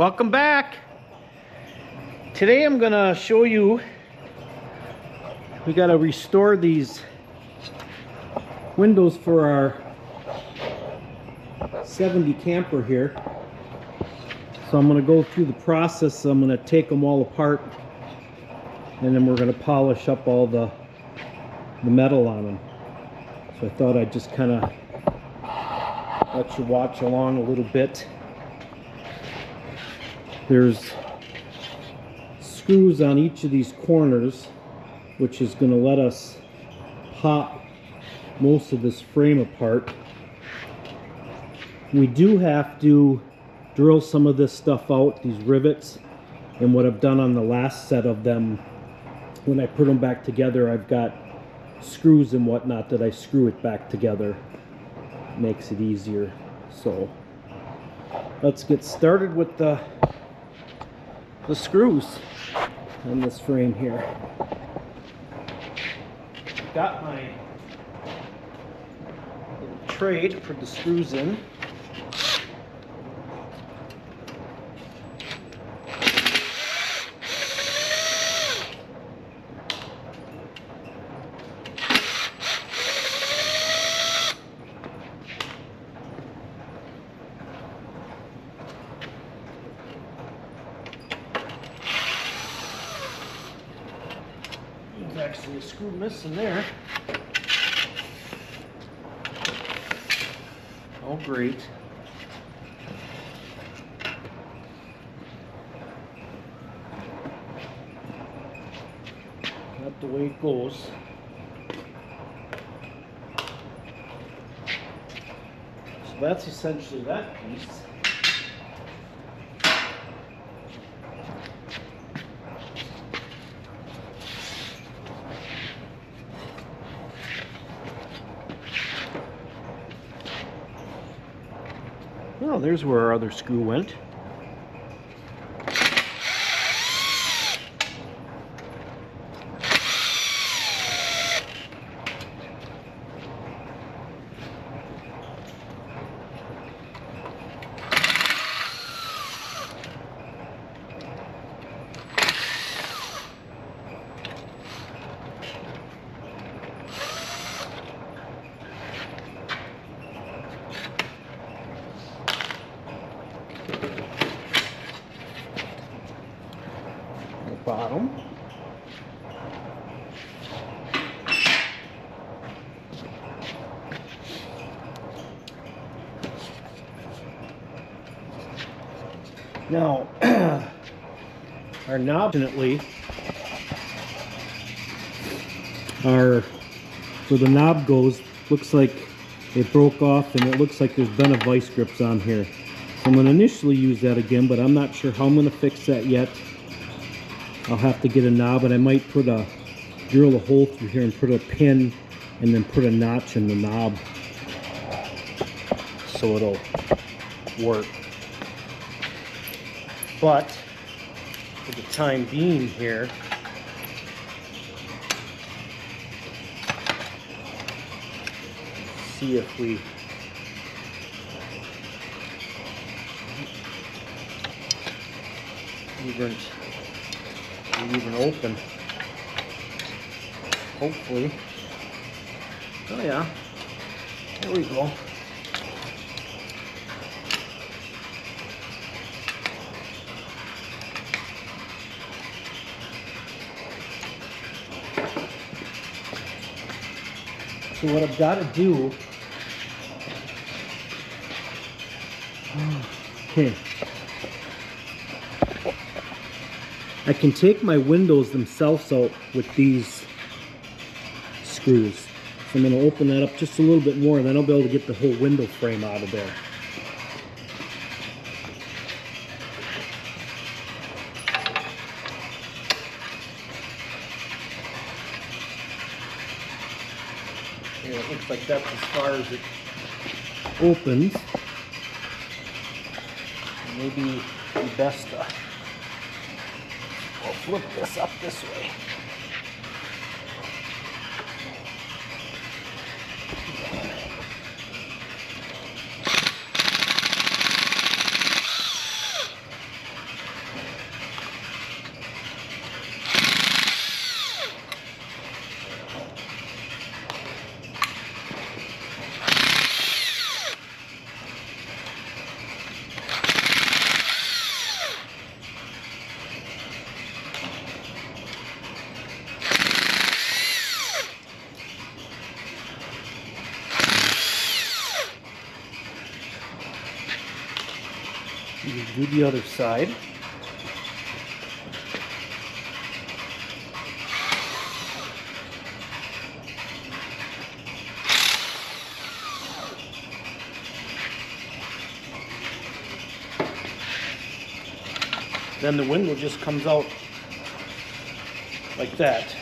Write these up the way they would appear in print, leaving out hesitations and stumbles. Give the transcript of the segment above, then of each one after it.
Welcome back. Today I'm gonna show you, we gotta restore these windows for our 70 camper here. So I'm gonna go through the process. I'm gonna take them all apart and then we're gonna polish up all the metal on them. So I thought I'd just kind of let you watch along a little bit. There's screws on each of these corners, which is going to let us pop most of this frame apart. We do have to drill some of this stuff out, these rivets, and what I've done on the last set of them, when I put them back together, I've got screws and whatnot that I screw it back together. Makes it easier. So let's get started with the screws on this frame here. Got my little tray to put the screws in. Actually a screw missing there. Oh great. Not the way it goes. So that's essentially that piece. Oh, there's where our other screw went. Bottom. Now, our knob, fortunately, where the knob goes, looks like it broke off, and it looks like there's been a vice grips on here. So I'm going to initially use that again, but I'm not sure how I'm going to fix that yet. I'll have to get a knob, and I might drill a hole through here and put a pin and then put a notch in the knob so it'll work. But for the time being here, see if we even open. Hopefully. Oh yeah. There we go. So what I've got to do, okay, I can take my windows themselves out with these screws. So I'm going to open that up just a little bit more, and then I'll be able to get the whole window frame out of there. Yeah, it looks like that's as far as it opens. Maybe the best we'll flip this up this way. You do the other side. Then the window just comes out like that.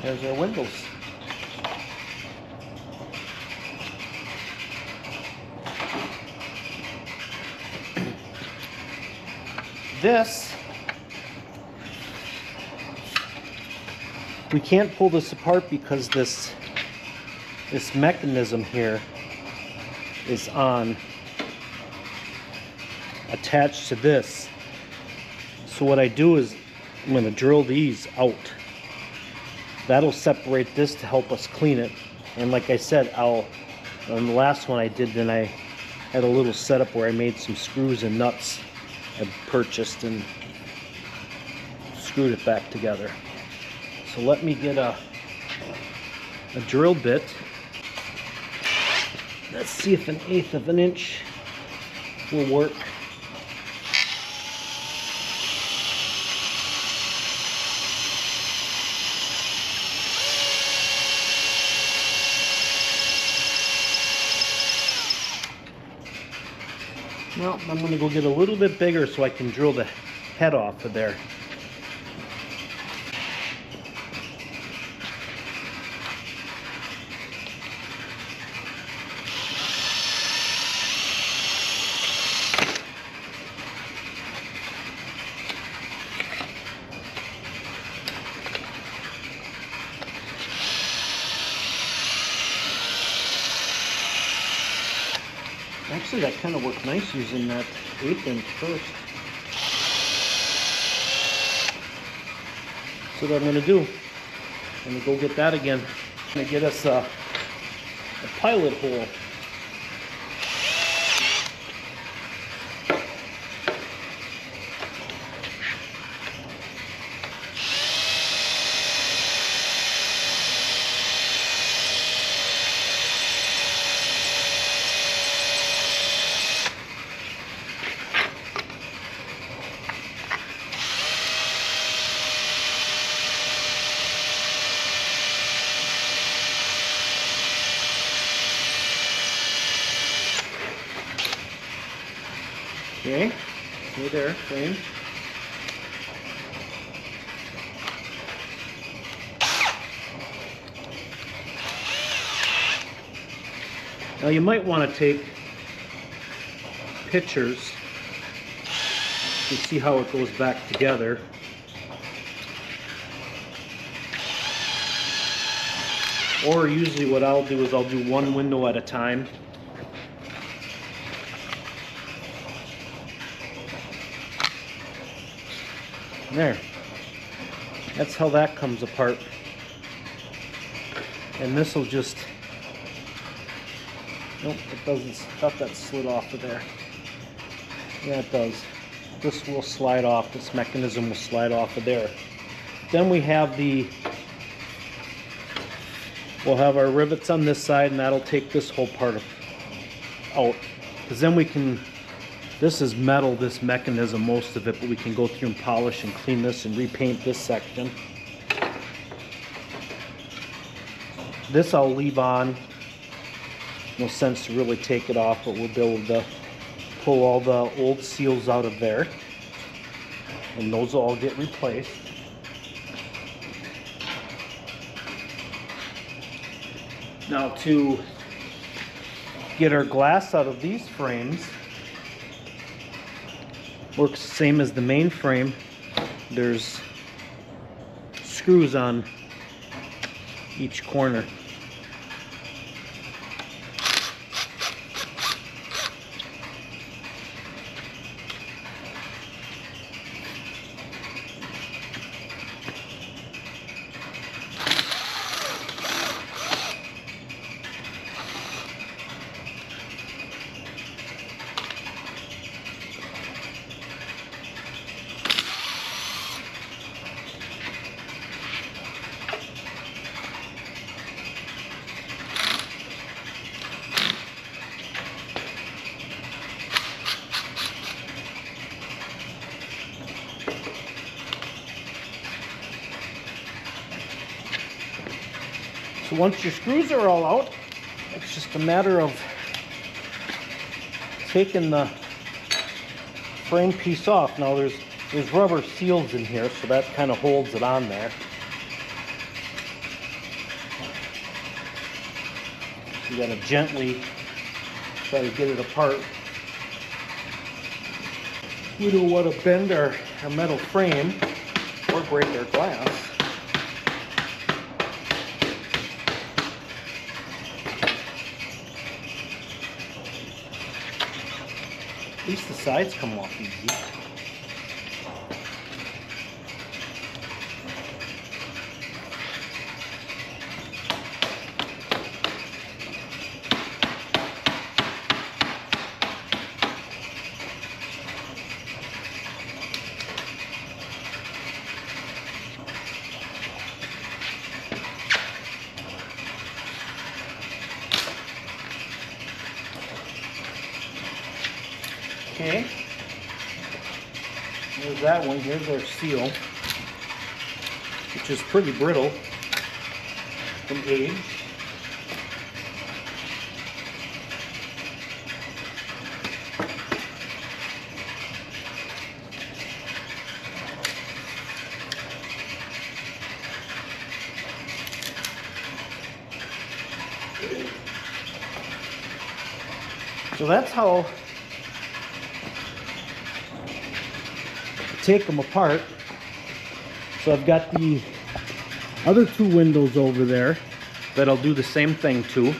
There's our windows. This, we can't pull this apart because this mechanism here is on attached to this. So what I do is I'm going to drill these out. That'll separate this to help us clean it. And like I said, on the last one I did, then I had a little setup where I made some screws and nuts I purchased and screwed it back together. So let me get a drill bit. Let's see if 1/8 of an inch will work. Well, I'm going to go get a little bit bigger so I can drill the head off of there. Actually, that kind of worked nice using that 1/8 inch first. So what I'm going to do, I'm going to go get that again. I'm going to get us a pilot hole. Okay, stay there, frame. Now you might want to take pictures to see how it goes back together. Or usually what I'll do is I'll do one window at a time. There. That's how that comes apart. And this will just... Nope, it doesn't. I thought that slid off of there. Yeah, it does. This will slide off. This mechanism will slide off of there. Then we have we'll have our rivets on this side, and that'll take this whole part out. Because then we can... This is metal, this mechanism, most of it, but we can go through and polish and clean this and repaint this section. This I'll leave on. No sense to really take it off, but we'll be able to pull all the old seals out of there. And those will all get replaced. Now to get our glass out of these frames, Works the same as the main frame. There's screws on each corner. So once your screws are all out, it's just a matter of taking the frame piece off. Now there's rubber seals in here, so that kind of holds it on there. You gotta gently try to get it apart. We don't want to bend our metal frame or break our glass. At least the sides come off easy. Okay, there's that one. Here's our seal, which is pretty brittle from age. So that's how take them apart. So I've got the other two windows over there that I'll do the same thing to.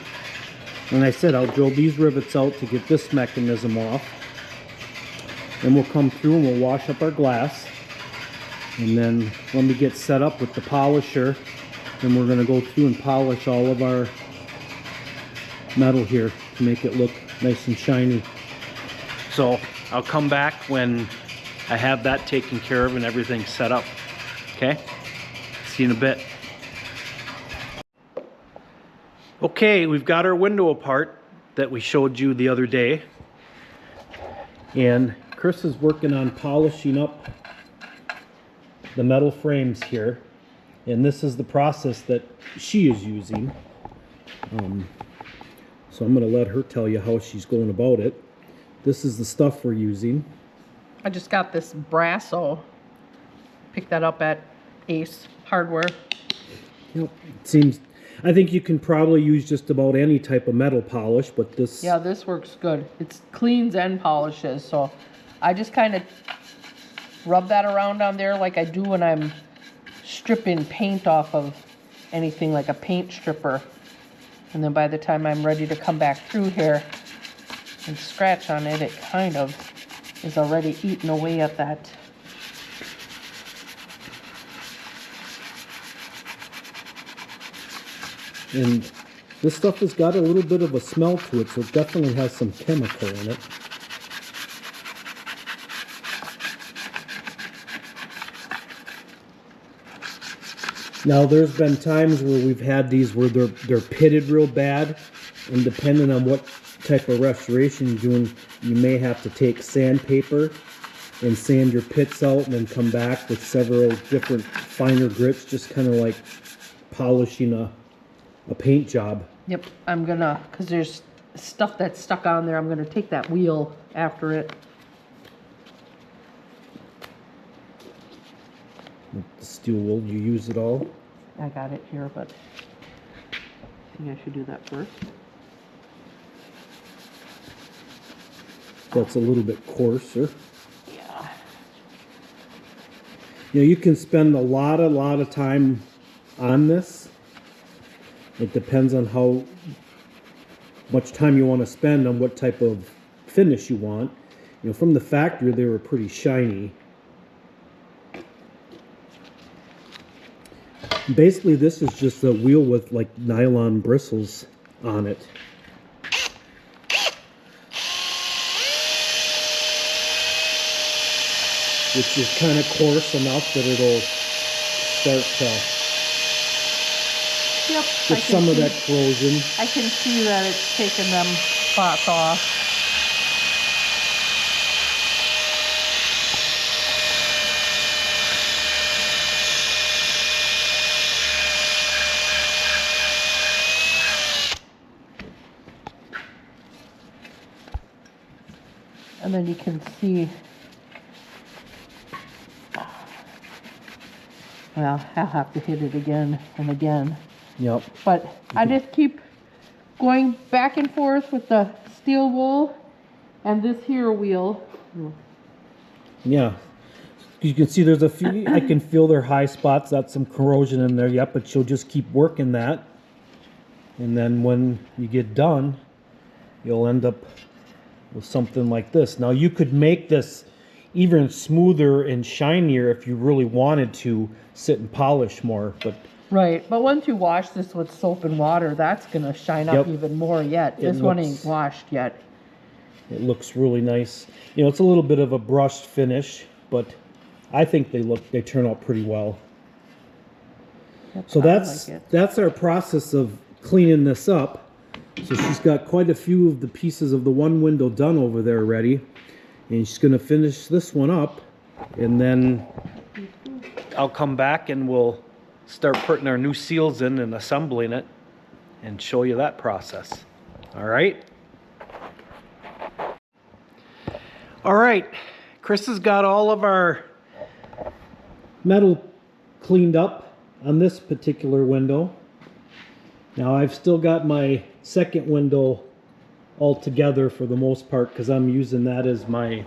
And I said I'll drill these rivets out to get this mechanism off. Then we'll come through and we'll wash up our glass. And then when we get set up with the polisher, then we're going to go through and polish all of our metal here to make it look nice and shiny. So I'll come back when I have that taken care of and everything set up. Okay? See you in a bit. Okay, we've got our window apart that we showed you the other day. And Chris is working on polishing up the metal frames here. And this is the process that she is using. So I'm going to let her tell you how she's going about it. This is the stuff we're using. I just got this Brasso. Picked that up at Ace Hardware. Yep. It seems, I think you can probably use just about any type of metal polish, but this... Yeah, this works good. It cleans and polishes, so I just kind of rub that around on there like I do when I'm stripping paint off of anything like a paint stripper. And then by the time I'm ready to come back through here and scratch on it, it kind of is already eating away at that. And this stuff has got a little bit of a smell to it, so it definitely has some chemical in it. Now there's been times where we've had these where they're pitted real bad, and depending on what type of restoration you're doing, you may have to take sandpaper and sand your pits out and then come back with several different finer grits, just kind of like polishing a paint job. Yep, I'm gonna, because there's stuff that's stuck on there, I'm gonna take that wheel after it. The steel wool, you use it all? I got it here, but I think I should do that first. That's a little bit coarser. Yeah. You know, you can spend a lot of time on this. It depends on how much time you want to spend on what type of finish you want. You know, from the factory, they were pretty shiny. Basically, this is just a wheel with like nylon bristles on it. Which is kind of coarse enough that it'll start to get some of that corrosion. I can see that it's taken them spots off. And then you can see, well, I'll have to hit it again and again. Yep. But I just keep going back and forth with the steel wool and this here wheel. Yeah. You can see there's a few, I can feel their high spots. That's some corrosion in there. Yep, but you'll just keep working that. And then when you get done, you'll end up with something like this. Now you could make this even smoother and shinier if you really wanted to sit and polish more, but right, but once you wash this with soap and water, that's gonna shine up even more yet. This one ain't washed yet. It looks really nice. You know, it's a little bit of a brushed finish, but I think they turn out pretty well. Yep, so that's our process of cleaning this up. So she's got quite a few of the pieces of the one window done over there already. And she's going to finish this one up. And then I'll come back and we'll start putting our new seals in and assembling it and show you that process. All right. All right. Chris has got all of our metal cleaned up on this particular window. Now I've still got my second window all together for the most part because I'm using that as my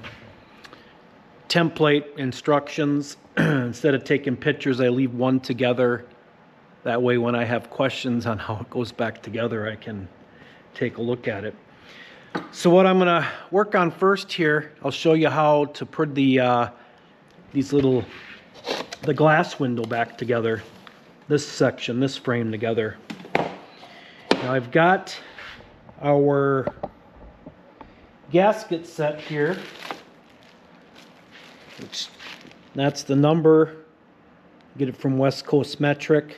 template instructions. Instead of taking pictures, I leave one together. That way when I have questions on how it goes back together, I can take a look at it. So what I'm going to work on first here, I'll show you how to put the glass window back together. This section, this frame together. Now I've got our gasket set here, which that's the number. Get it from West Coast Metric.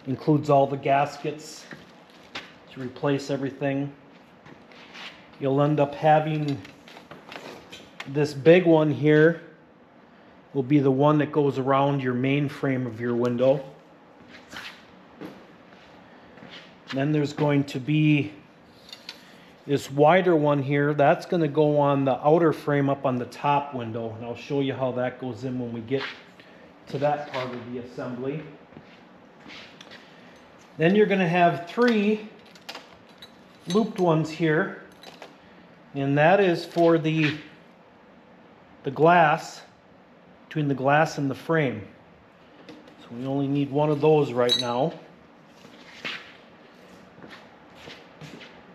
Includes all the gaskets to replace everything. You'll end up having this big one here will be the one that goes around your main frame of your window. Then there's going to be this wider one here. That's going to go on the outer frame up on the top window. And I'll show you how that goes in when we get to that part of the assembly. Then you're going to have 3 looped ones here. And that is for the glass, between the glass and the frame. So we only need one of those right now.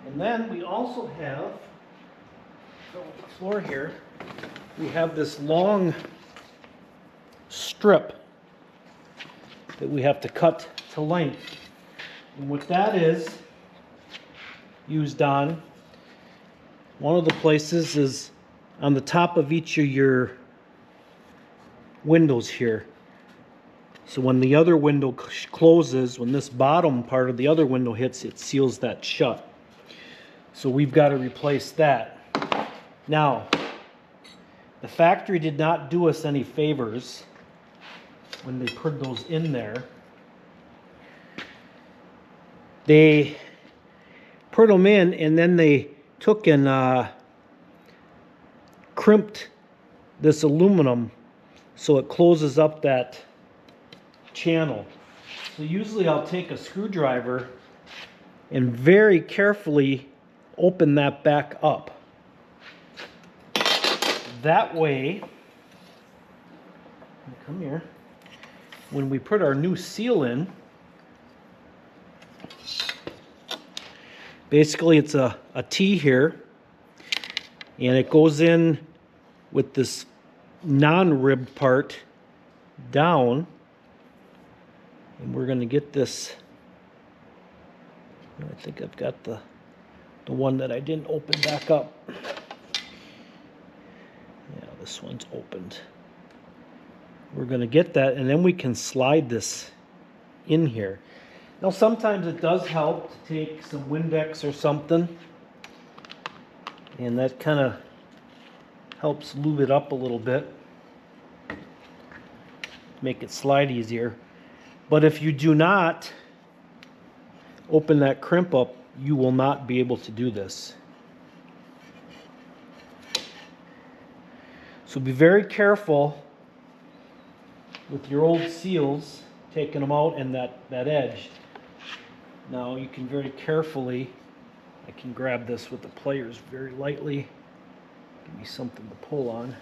And then we also have, on the floor here, we have this long strip that we have to cut to length. And what that is used on, one of the places is on the top of each of your windows here. So when the other window closes, when this bottom part of the other window hits, it seals that shut. So we've got to replace that. Now, the factory did not do us any favors when they put those in there. They put them in and then they took and crimped this aluminum so it closes up that channel. So usually I'll take a screwdriver and very carefully open that back up. That way Come here. When we put our new seal in, basically it's a T here, and it goes in with this non-ribbed part down, and we're going to get this. I think I've got the one that I didn't open back up. Yeah, this one's opened. We're going to get that, and then we can slide this in here. Now sometimes it does help to take some Windex or something, and that kind of helps lube it up a little bit, make it slide easier. But if you do not open that crimp up, you will not be able to do this. So be very careful with your old seals, taking them out and that edge. Now you can very carefully, I can grab this with the pliers very lightly, give me something to pull on.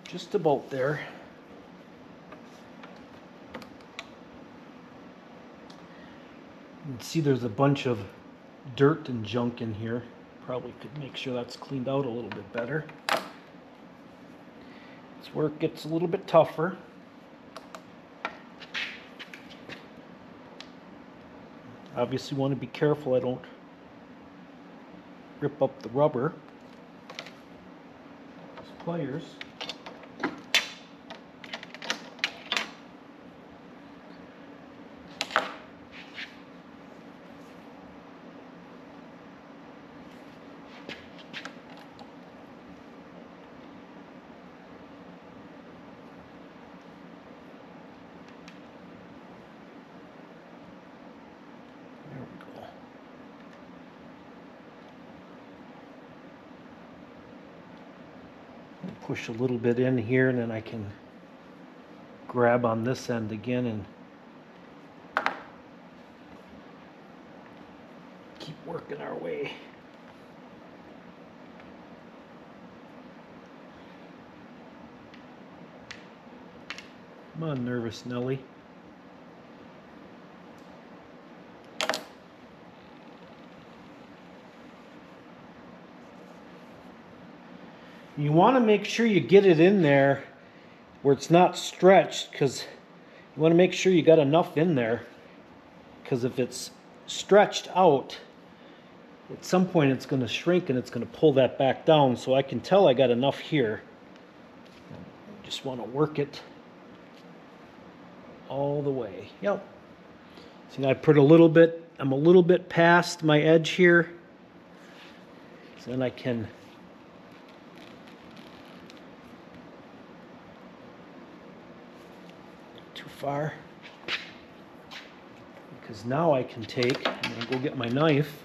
Just about there. You can see there's a bunch of dirt and junk in here. Probably could make sure that's cleaned out a little bit better. It's where it gets a little bit tougher. Obviously want to be careful I don't rip up the rubber. Those pliers. Push a little bit in here, and then I can grab on this end again and keep working our way. Come on, nervous Nelly. You want to make sure you get it in there where it's not stretched, because you want to make sure you got enough in there, because if it's stretched out, at some point it's going to shrink and it's going to pull that back down. So I can tell I got enough here. I just want to work it all the way. Yep. See, I put a little bit, I'm a little bit past my edge here. So then I can far, because now I can take, I'm going to go get my knife.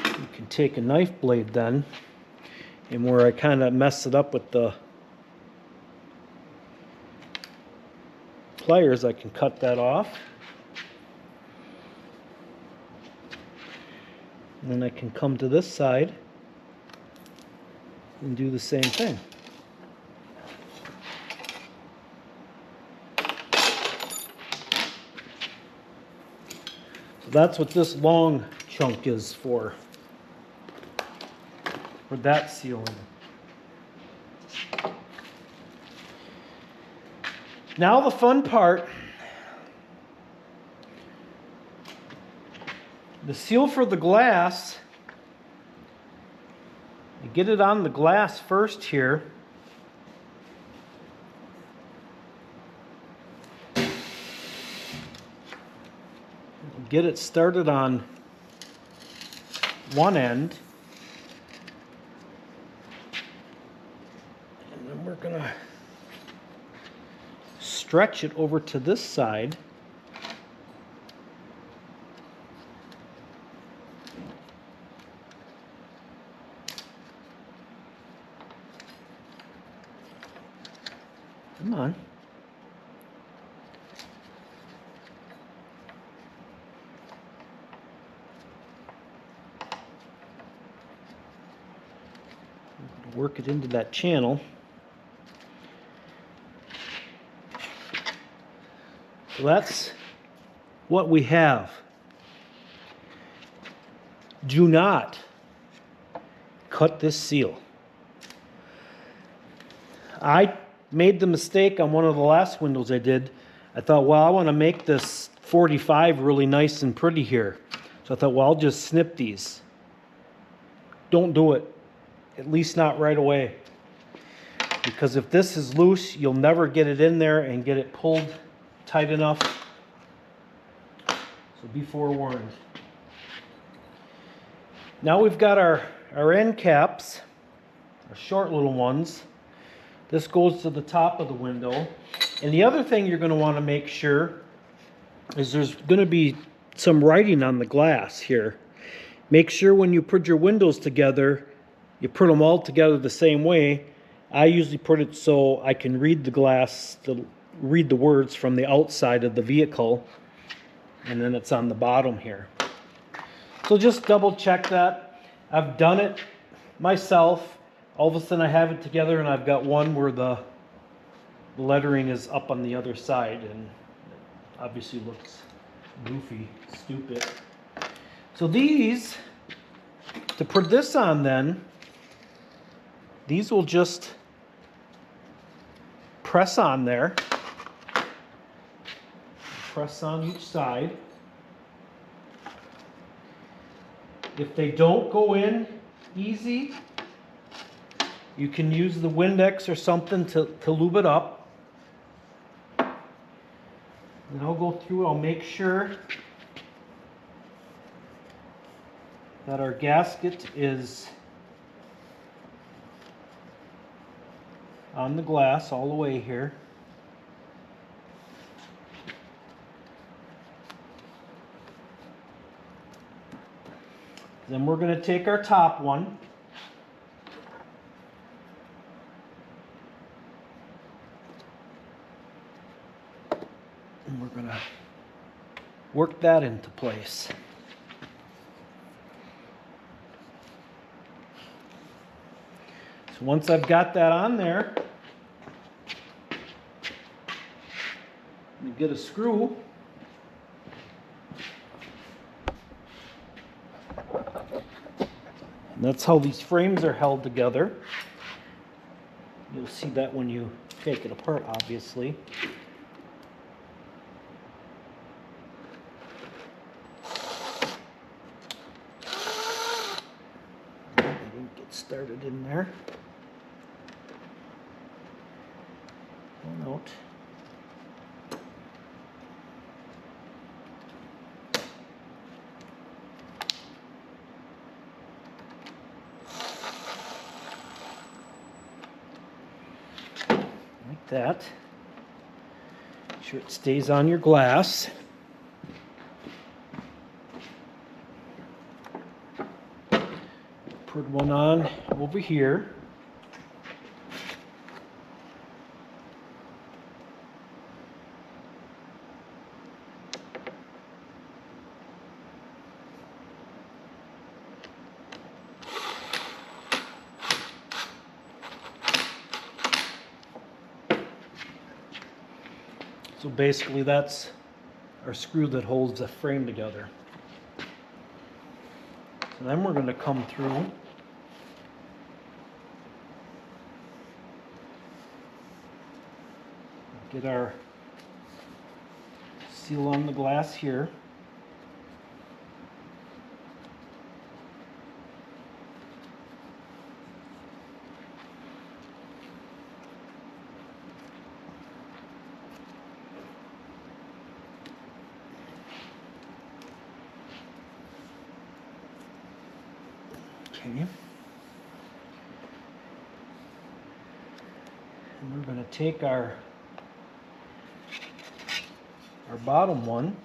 You can take a knife blade then, and where I kind of messed it up with the pliers, I can cut that off. And then I can come to this side and do the same thing. That's what this long chunk is for that sealing. Now the fun part, the seal for the glass, you get it on the glass first here. Get it started on one end, and then we're going to stretch it over to this side. Come on. Work it into that channel. So that's what we have. Do not cut this seal. I made the mistake on one of the last windows I did. I thought, well, I want to make this 45 really nice and pretty here. So I thought, well, I'll just snip these. Don't do it. At least not right away. Because if this is loose, you'll never get it in there and get it pulled tight enough. So be forewarned. Now we've got our end caps, our short little ones. This goes to the top of the window. And the other thing you're going to want to make sure is there's going to be some writing on the glass here. Make sure when you put your windows together, you put them all together the same way. I usually put it so I can read the glass, read the words from the outside of the vehicle, and then it's on the bottom here. So just double check that. I've done it myself. All of a sudden I have it together and I've got one where the lettering is up on the other side and it obviously looks goofy, stupid. So these, to put this on then, these will just press on there. Press on each side. If they don't go in easy, you can use the Windex or something to lube it up. And I'll go through, I'll make sure that our gasket is on the glass all the way here. Then we're going to take our top one. And we're going to work that into place. So once I've got that on there, you get a screw. And that's how these frames are held together. You'll see that when you take it apart, obviously. I didn't get started in there. One out. Like that. Make sure it stays on your glass. Put one on over here. So basically that's our screw that holds the frame together. So then we're going to come through get our seal on the glass here. Okay. And we're going to take our bottom one,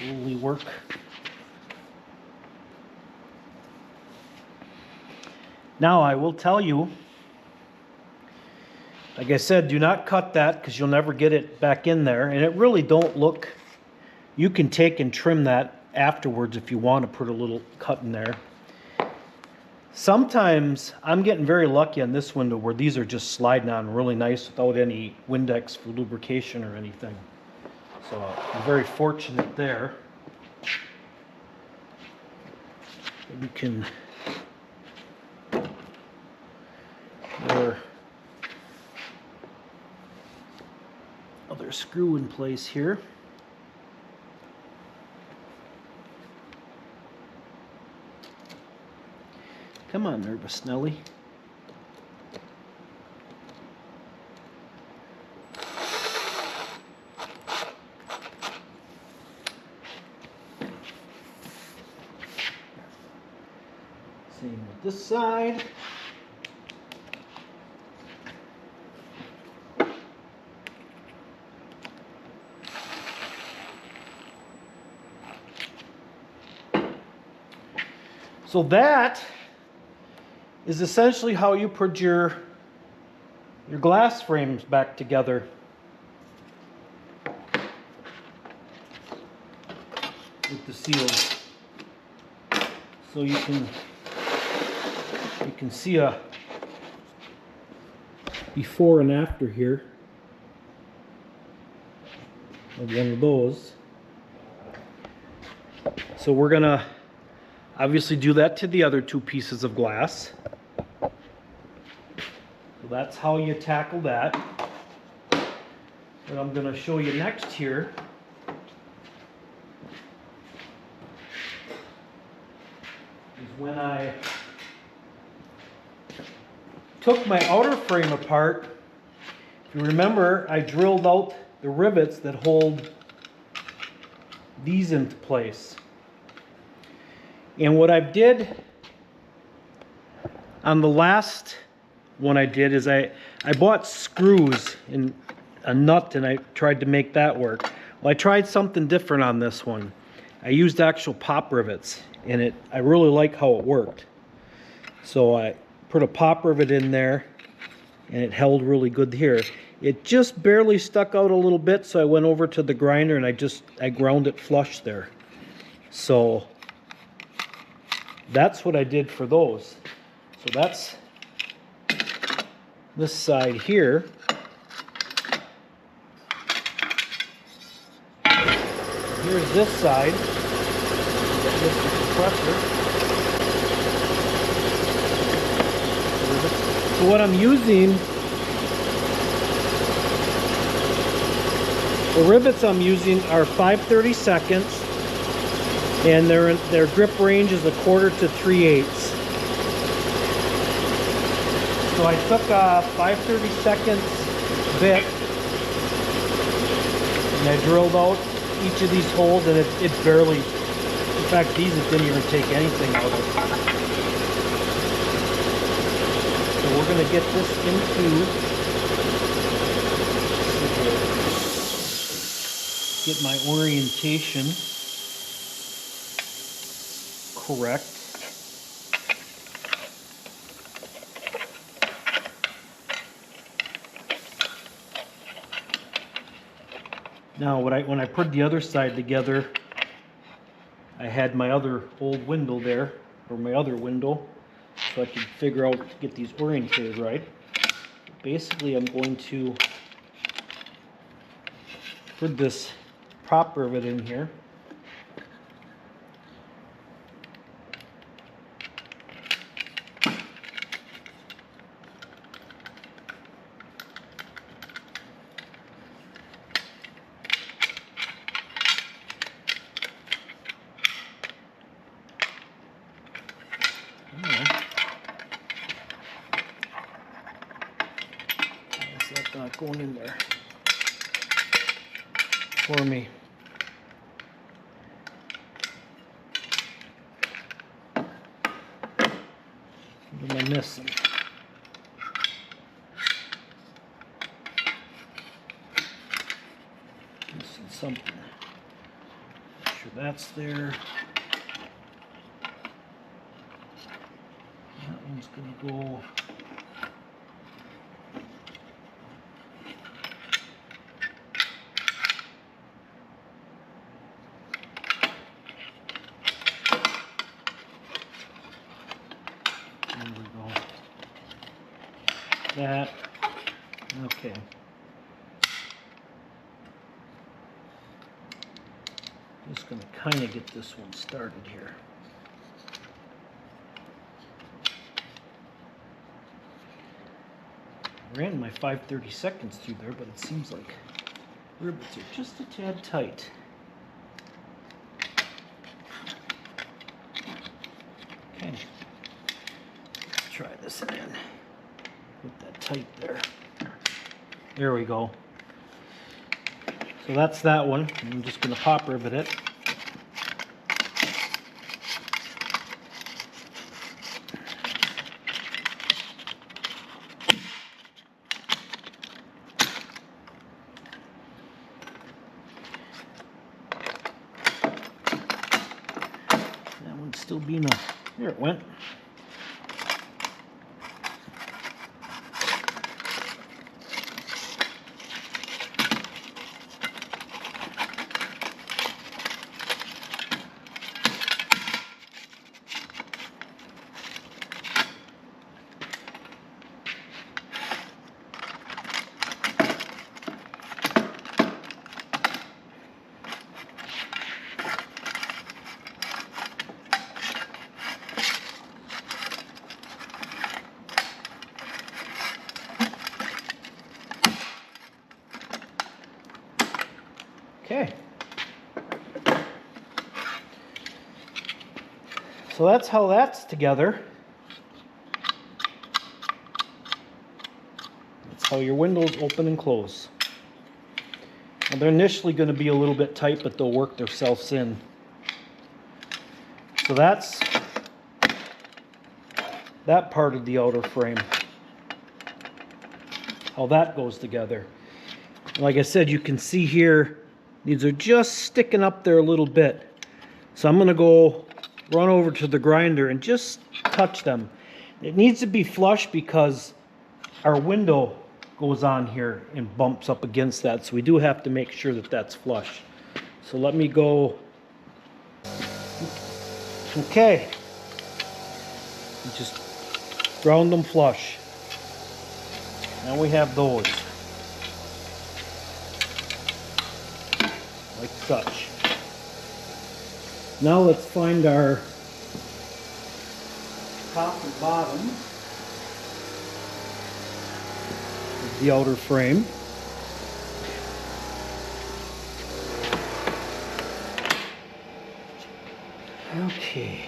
slowly work. Now I will tell you, like I said, do not cut that because you'll never get it back in there, and it really don't look, you can take and trim that afterwards if you want to put a little cut in there. Sometimes I'm getting very lucky on this window where these are just sliding on really nice without any Windex for lubrication or anything. So I'm very fortunate there. We can other screw in place here. Come on, nervous Nelly. Same with this side. So that is essentially how you put your glass frames back together. With the seals. So you can see a before and after here of one of those. So we're gonna obviously do that to the other two pieces of glass. So that's how you tackle that. What I'm going to show you next here is when I took my outer frame apart. If you remember, I drilled out the rivets that hold these into place. And what I did on the last one I did is I bought screws and a nut and I tried to make that work. Well, I tried something different on this one. I used actual pop rivets and I really like how it worked. So I put a pop rivet in there and it held really good here. It just barely stuck out a little bit, so I went over to the grinder and I ground it flush there. So that's what I did for those. So that's this side here. Here's this side. This is the compressor. So what I'm using, the rivets I'm using are 5/32, and their grip range is 1/4 to 3/8. So I took a 5/32 bit and I drilled out each of these holes, and it barely, in fact these it didn't even take anything out of. So we're going to get this into, get my orientation correct. Now when I put the other side together, I had my other old window there, or my other window, so I could figure out to get these oriented right. Basically I'm going to put this prop rivet in here. That's not going in there for me. What am I missing? Missing something. Sure that's there. That one's gonna go. There we go. That. Okay. Just going to kind of get this one started here. I ran my 5/32 through there, but it seems like rivets are just a tad tight. Okay. Let's try this again. Put that tight there. There we go. So that's that one. I'm just going to pop rivet it. That one's still being up. There it went. Okay. So that's how that's together. That's how your windows open and close. Now they're initially going to be a little bit tight, but they'll work themselves in. So that's that part of the outer frame. How that goes together. Like I said, you can see here, these are just sticking up there a little bit. So I'm going to go run over to the grinder and just touch them. It needs to be flush because our window goes on here and bumps up against that. So we do have to make sure that that's flush. So let me go. Okay. Just ground them flush. Now we have those. Like such. Now let's find our top and bottom of the outer frame. Okay.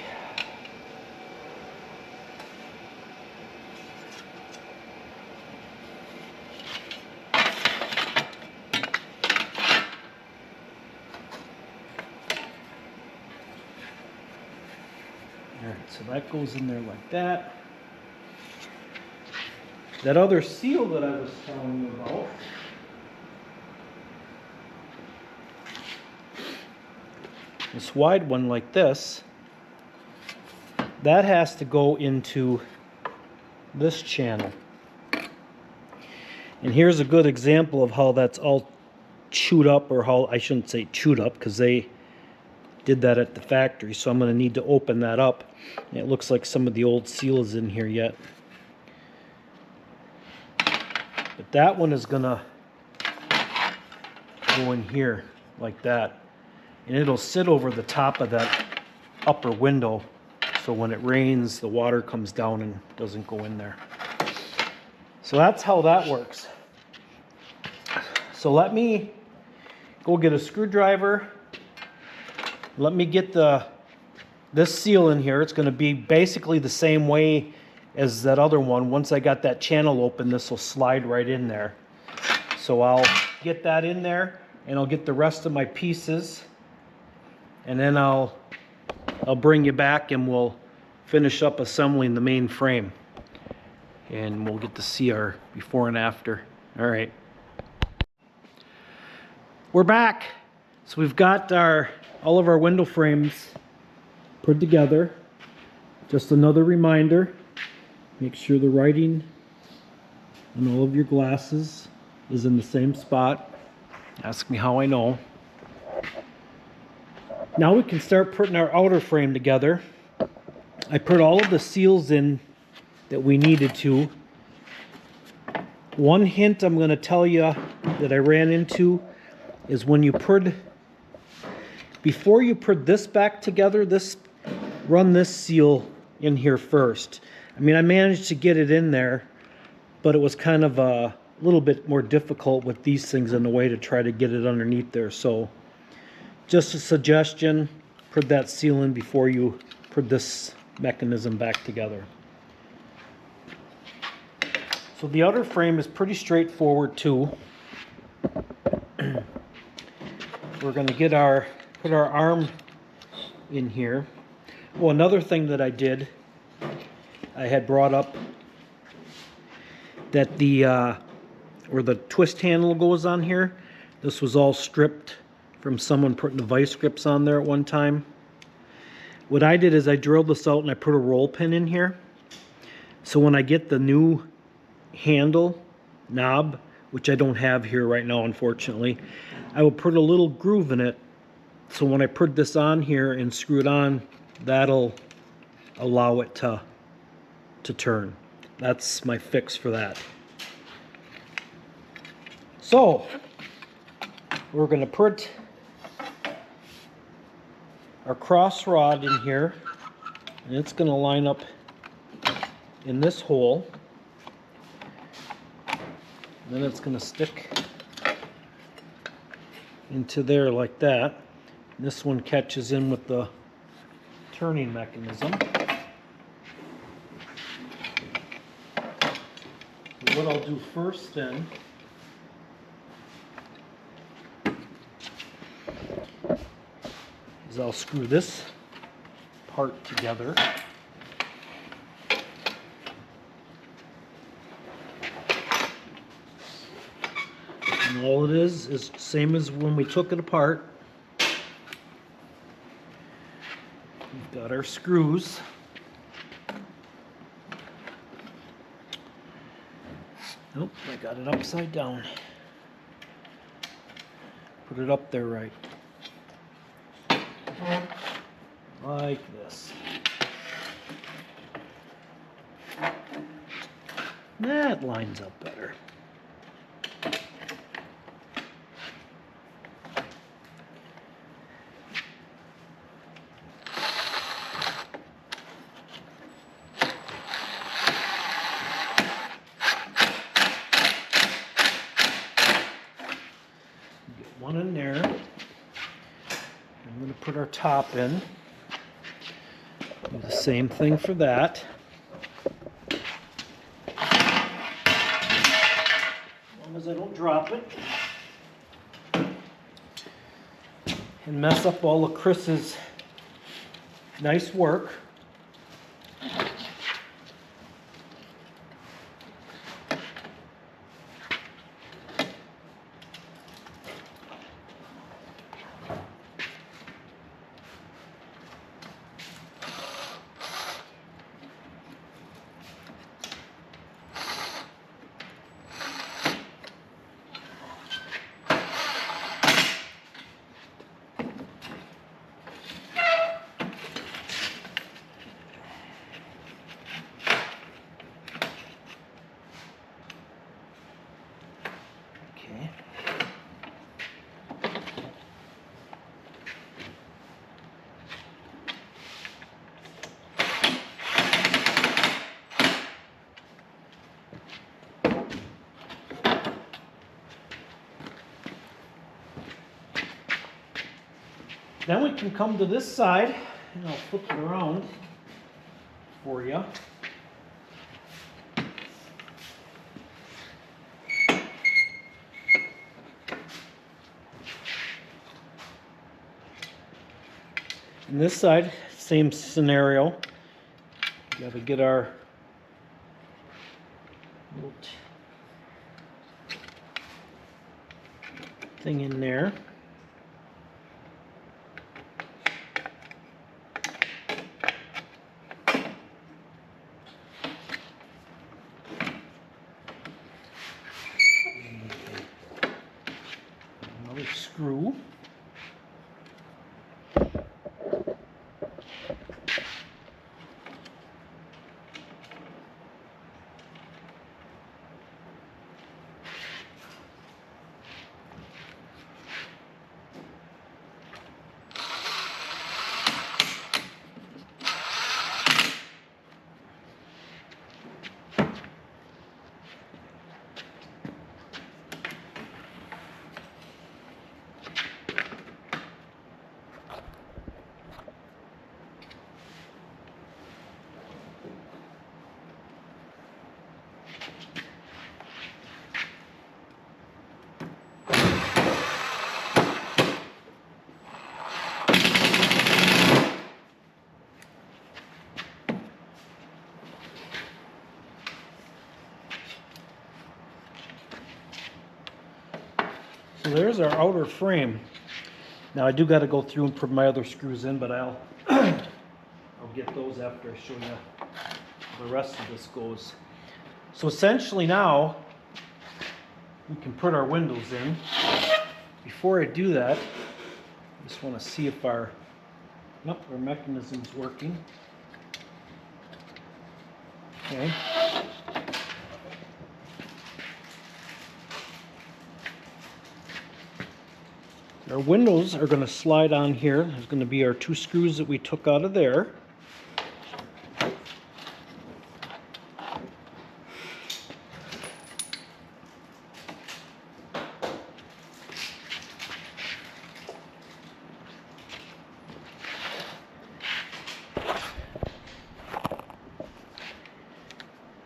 Alright, so that goes in there like that. That other seal that I was telling you about, this wide one like this, that has to go into this channel. And here's a good example of how that's all chewed up, or how, I shouldn't say chewed up, because they did that at the factory, so I'm going to need to open that up. And it looks like some of the old seal is in here yet. But that one is going to go in here like that. And it'll sit over the top of that upper window, so when it rains, the water comes down and doesn't go in there. So that's how that works. So let me go get a screwdriver. Let me get this seal in here. It's going to be basically the same way as that other one. Once I got that channel open, this will slide right in there. So I'll get that in there, and I'll get the rest of my pieces, and then I'll bring you back and we'll finish up assembling the main frame, and we'll get to see our before and after. All right, we're back. So we've got all of our window frames put together. Just another reminder, make sure the writing on all of your glasses is in the same spot. Ask me how I know. Now we can start putting our outer frame together. I put all of the seals in that we needed to. One hint I'm going to tell you that I ran into is when you put, before you put this back together, run this seal in here first. I mean, I managed to get it in there, but it was kind of a little bit more difficult with these things in the way to try to get it underneath there. So just a suggestion, put that seal in before you put this mechanism back together. So the outer frame is pretty straightforward too. We're going to put our arm in here. Oh, another thing that I did, I had brought up that where the twist handle goes on here, this was all stripped from someone putting the vice grips on there at one time. What I did is I drilled this out and I put a roll pin in here. So when I get the new handle knob, which I don't have here right now unfortunately, I will put a little groove in it, so when I put this on here and screw it on, that'll allow it to turn. That's my fix for that. So we're going to put our cross rod in here, and it's going to line up in this hole. Then it's going to stick into there like that. This one catches in with the turning mechanism. So what I'll do first then is I'll screw this part together. And all it is same as when we took it apart. We've got our screws. Nope, I got it upside down. Put it up there right. Like this. That lines up better. One in there. I'm going to put our top in. Do the same thing for that. As long as I don't drop it and mess up all of Chris's nice work. Okay. Then we can come to this side, and I'll flip it around for you. And this side, same scenario. Got to get our little thing in there. screw. So there's our outer frame. Now I do got to go through and put my other screws in, but I'll get those after I show you how the rest of this goes. So essentially now we can put our windows in. Before I do that, I just want to see if our mechanism's working. Okay. Our windows are going to slide on here. There's going to be our 2 screws that we took out of there.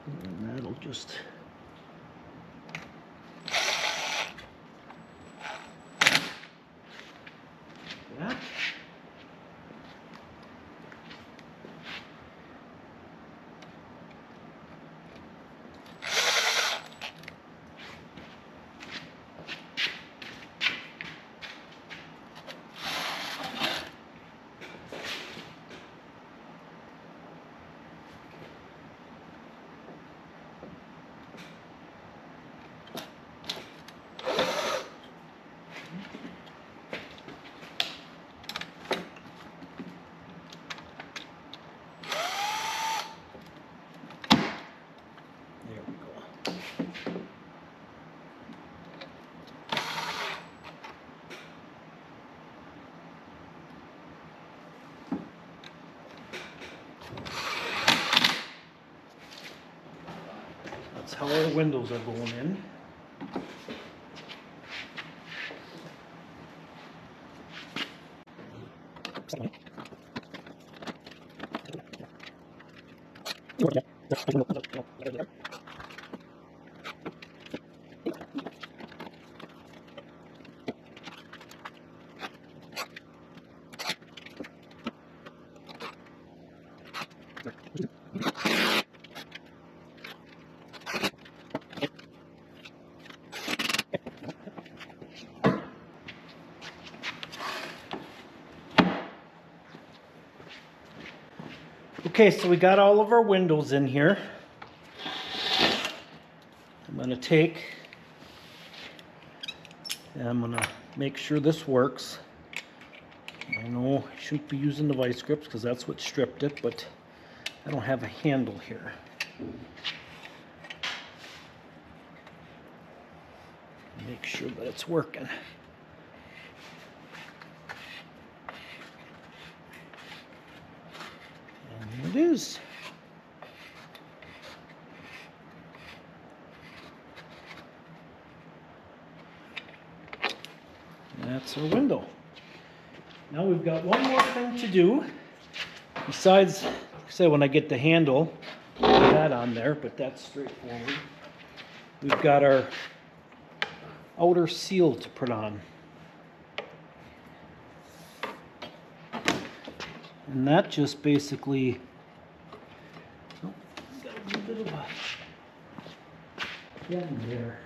And that'll just... that. That's how our windows are going in. Okay, so we got all of our windows in here. I'm going to take and I'm going to make sure this works. I know I shouldn't be using the vice grips because that's what stripped it, but I don't have a handle here. Make sure that it's working. And it is. That's our window. Now we've got one more thing to do. Besides, like I said, when I get the handle, put that on there, but that's straightforward. We've got our outer seal to put on. And that just basically, oh, got a little bit of a bend there.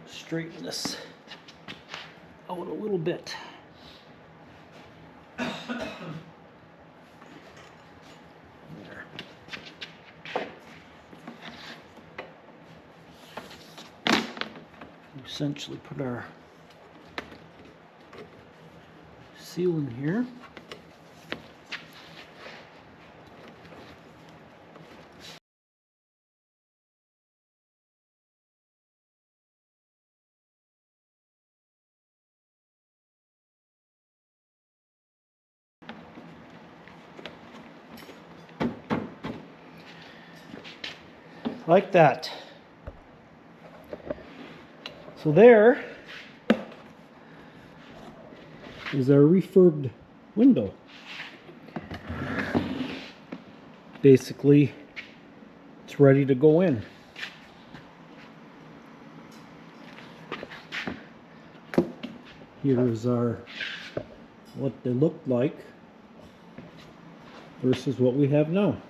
Straighten this out a little bit. essentially put our seal in here. Like that. So there is our refurbed window. Basically, it's ready to go in. Here is our what they looked like versus what we have now.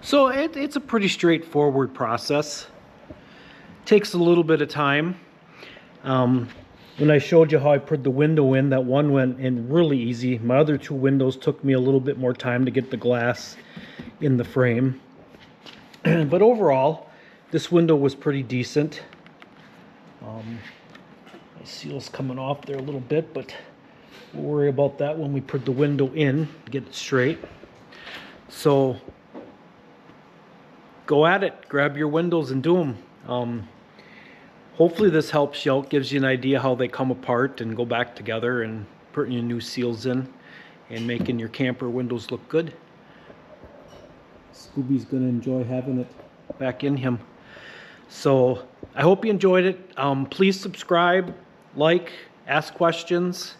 So it's a pretty straightforward process. Takes a little bit of time. When I showed you how I put the window in, that one went in really easy. My other two windows took me a little bit more time to get the glass in the frame. But overall, this window was pretty decent. My seal's coming off there a little bit, but we'll worry about that when we put the window in, get it straight. So go at it, grab your windows and do them. Hopefully this helps you out, gives you an idea how they come apart and go back together, and putting your new seals in and making your camper windows look good. Scooby's gonna enjoy having it back in him. So I hope you enjoyed it. Please subscribe, like, ask questions,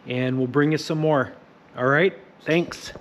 and we'll bring you some more. All right, thanks.